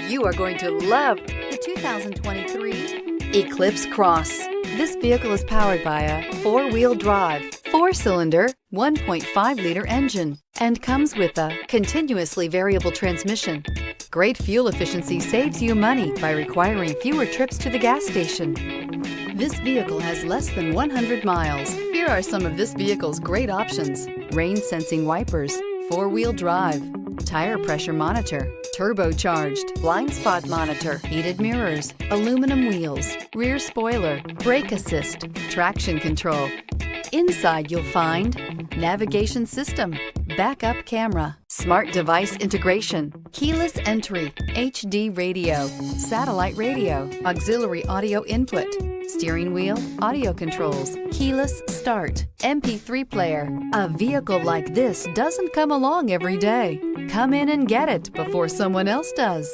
You are going to love the 2023 Eclipse Cross. This vehicle is powered by a four-wheel drive, four-cylinder, 1.5-liter engine, and comes with a continuously variable transmission. Great fuel efficiency saves you money by requiring fewer trips to the gas station. This vehicle has less than 100 miles. Here are some of this vehicle's great options: rain-sensing wipers, four-wheel drive, tire pressure monitor, turbocharged, blind spot monitor, heated mirrors, aluminum wheels, rear spoiler, brake assist, traction control. Inside you'll find navigation system, backup camera, smart device integration, keyless entry, HD radio, satellite radio, auxiliary audio input, steering wheel audio controls, keyless start, MP3 player. A vehicle like this doesn't come along every day. Come in and get it before someone else does.